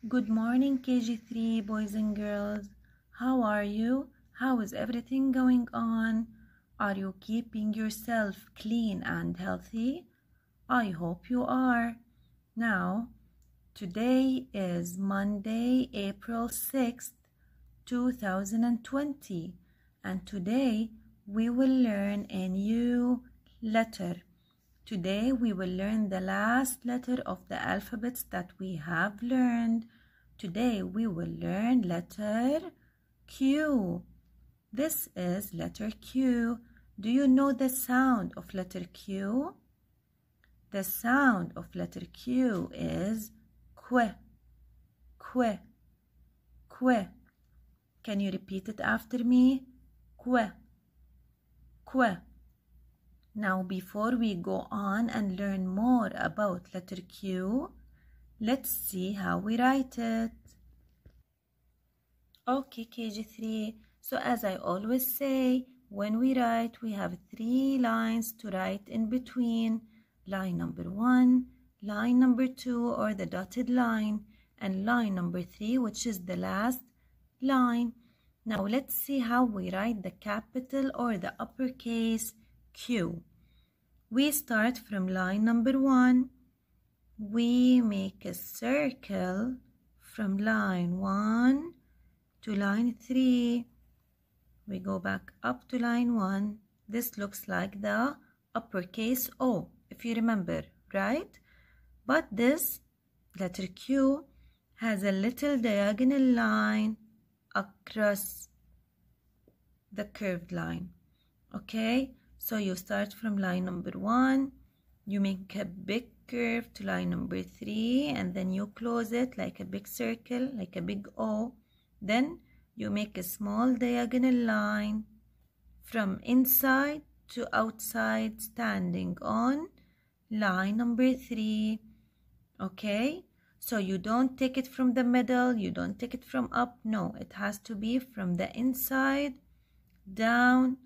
Good morning, KG3 boys and girls. How are you? How is everything going on? Are you keeping yourself clean and healthy? I hope you are. Now, today is Monday, April 6th, 2020, and today we will learn a new letter. Today we will learn the last letter of the alphabets that we have learned. Today we will learn letter Q. This is letter Q. Do you know the sound of letter Q? The sound of letter Q is Q, Q, Q. Can you repeat it after me? Q, Q. Now, before we go on and learn more about letter Q, let's see how we write it. Okay, KG3. So as I always say, when we write, we have 3 lines to write in between. Line number 1, line number 2, or the dotted line, and line number 3, which is the last line. Now, let's see how we write the capital or the uppercase Q. We start from line number 1. We make a circle from line 1 to line 3. We go back up to line 1. This looks like the uppercase O, if you remember, right? But this letter Q has a little diagonal line across the curved line, okay? So you start from line number 1, you make a big curve to line number 3, and then you close it like a big circle, like a big O. Then you make a small diagonal line from inside to outside, standing on line number 3, okay? So you don't take it from the middle, you don't take it from up, no, it has to be from the inside down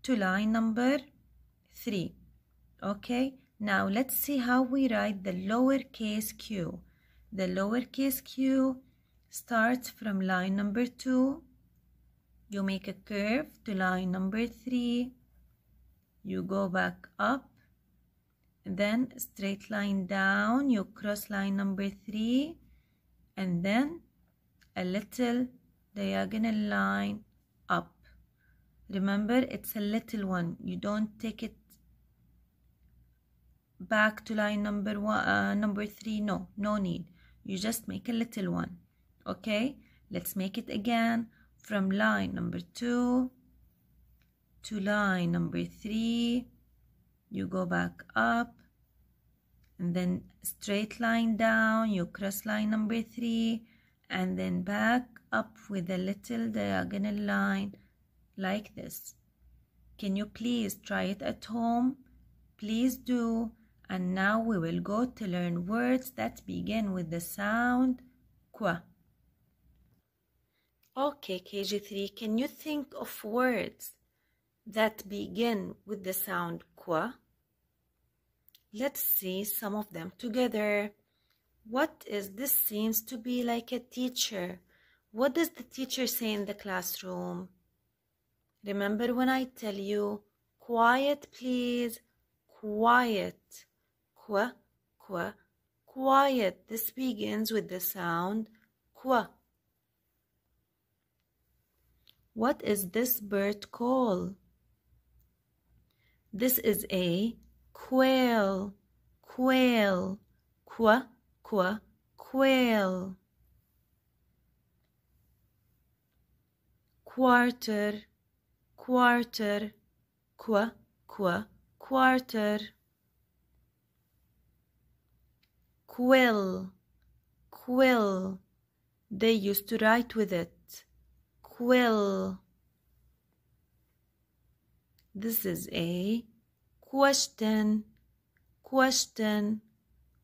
to line number 3, okay? Now let's see how we write the lowercase q. The lowercase q starts from line number 2. You make a curve to line number 3. You go back up, and then straight line down. You cross line number 3, and then a little diagonal line up. Remember, it's a little one. You don't take it back to line number 3. No need. You just make a little one, okay? Let's make it again from line number 2 to line number 3. You go back up, and then straight line down. You cross line number 3, and then back up with a little diagonal line like this. Can you please try it at home? Please do. And now we will go to learn words that begin with the sound Q. Okay, KG3, can you think of words that begin with the sound Q? Let's see some of them together. What is this? Seems to be like a teacher. What does the teacher say in the classroom? Remember when I tell you, quiet please, quiet, Q, Q, quiet. This begins with the sound Q. What is this bird called? This is a quail, quail, Q, Q, quail. Quarter, quarter, Q, Q, quarter. Quill, quill. They used to write with it. Quill. This is a question, question,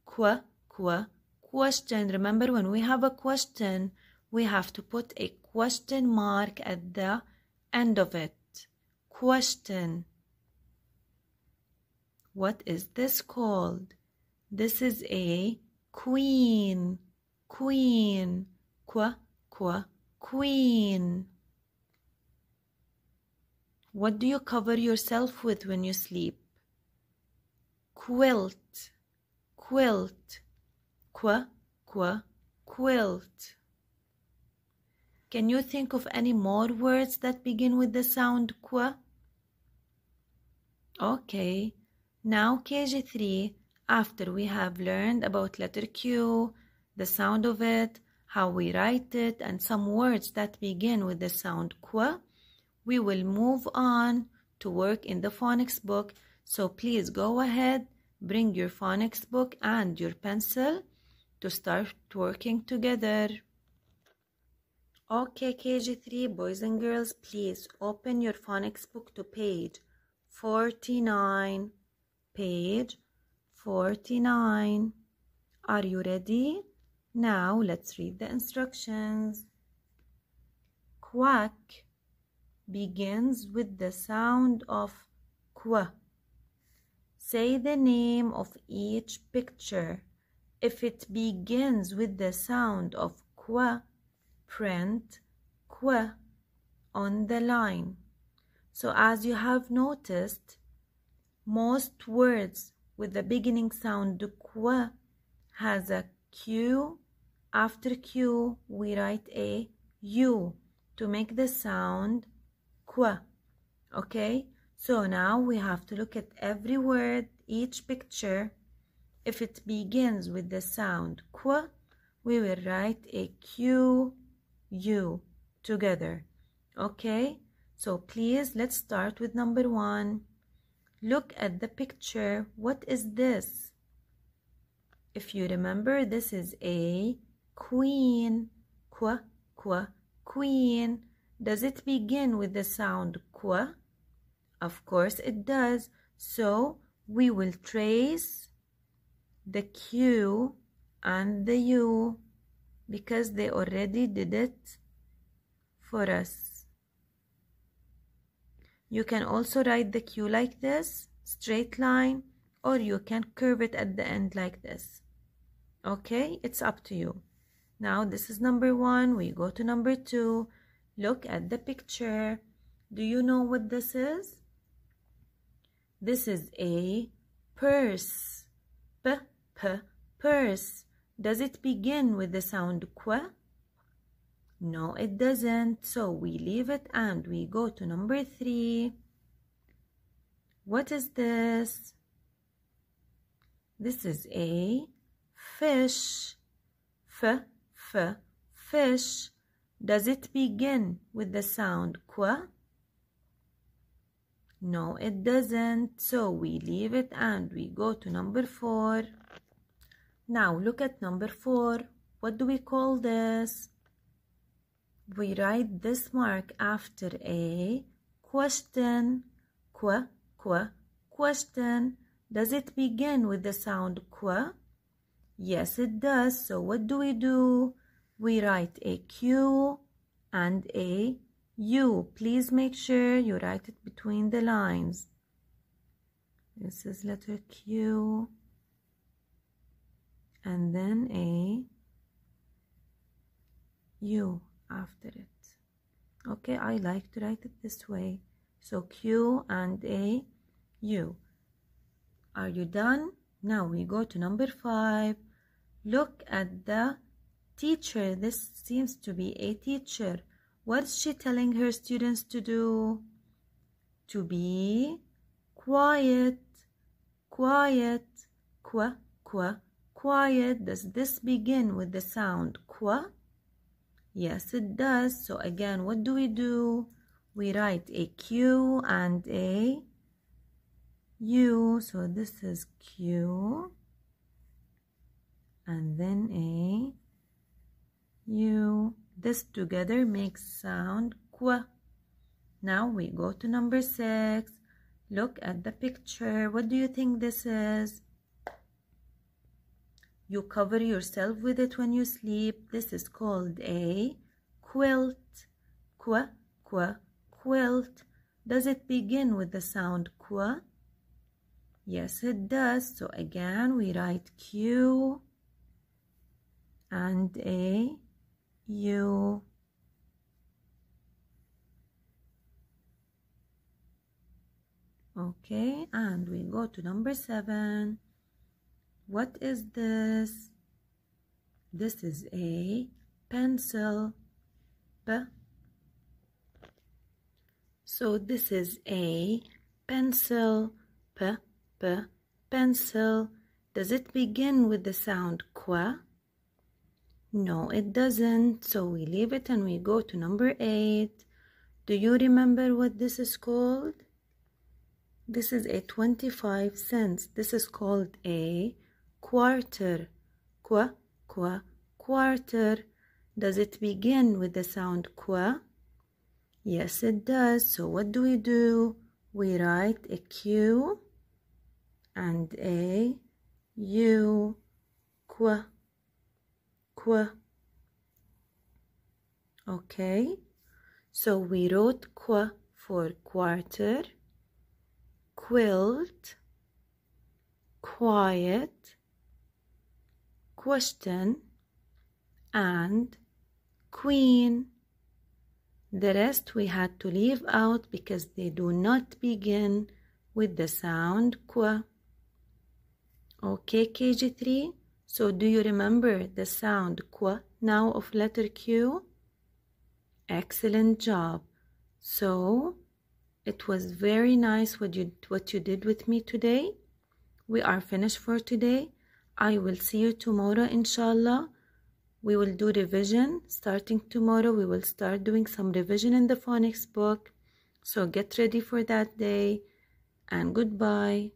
Q, Q, question. Remember, when we have a question, we have to put a question mark at the end of it. Question. What is this called? This is a queen, queen. Qu, qu, queen. What do you cover yourself with when you sleep? Quilt, quilt. Qu, qu, quilt. Can you think of any more words that begin with the sound qu? Okay, now KG3, after we have learned about letter Q, the sound of it, how we write it, and some words that begin with the sound qu, we will move on to work in the phonics book. So please go ahead, bring your phonics book and your pencil to start working together. Okay, KG3, boys and girls, please open your phonics book to page 49. Page 49. Are you ready? Now let's read the instructions. Quack begins with the sound of qu. Say the name of each picture. If it begins with the sound of qu, print qu on the line. So as you have noticed, most words with the beginning sound qu has a Q. After Q, we write a U to make the sound qu. Okay, so now we have to look at every word, each picture. If it begins with the sound qu, we will write a Q, U together. Okay, so please let's start with number 1. Look at the picture. What is this? If you remember, this is a queen. Qu, qu, queen. Does it begin with the sound qu? Of course it does. So we will trace the Q and the U because they already did it for us. You can also write the Q like this, straight line, or you can curve it at the end like this. Okay, it's up to you. Now this is number 1. We go to number 2. Look at the picture. Do you know what this is? This is a purse. P, p, purse. Does it begin with the sound qu? No, it doesn't. So we leave it and we go to number 3. What is this? This is a fish. F, f, fish. Does it begin with the sound qu? No, it doesn't. So we leave it and we go to number 4. Now look at number 4. What do we call this? We write this mark after a question. Qu, qu, question. Does it begin with the sound qu? Yes, it does. So what do? We write a Q and a U. Please make sure you write it between the lines. This is letter Q and then a U after it. Okay, I like to write it this way. So Q and a U. Are you done? Now we go to number 5. Look at the teacher. This seems to be a teacher. What's she telling her students to do? To be quiet. Quiet. Qu, qu, quiet. Does this begin with the sound qu? Yes, it does. So again, what do? We write a Q and a U. So this is Q and then a U. This together makes sound qu. Now we go to number 6. Look at the picture. What do you think this is? You cover yourself with it when you sleep. This is called a quilt. Qu, qu, quilt. Does it begin with the sound qu? Yes, it does. So again, we write Q and a U. Okay, and we go to number 7. What is this? This is a pencil. P. So this is a pencil. P, P, pencil. Does it begin with the sound Q? No, it doesn't. So we leave it and we go to number 8. Do you remember what this is called? This is a 25 cents. This is called a quarter. Qu, qu, quarter. Does it begin with the sound Q? Yes, it does. So what do? We write a Q and a U. Qu, qu. Okay, so we wrote Qu for quarter, quilt, quiet, question, and queen. The rest we had to leave out because they do not begin with the sound Q. Okay, KG3, so do you remember the sound Q now of letter Q? Excellent job. So it was very nice what you did with me today. We are finished for today. I will see you tomorrow, inshallah. We will do revision. Starting tomorrow, we will start doing some revision in the phonics book. So get ready for that day, and goodbye.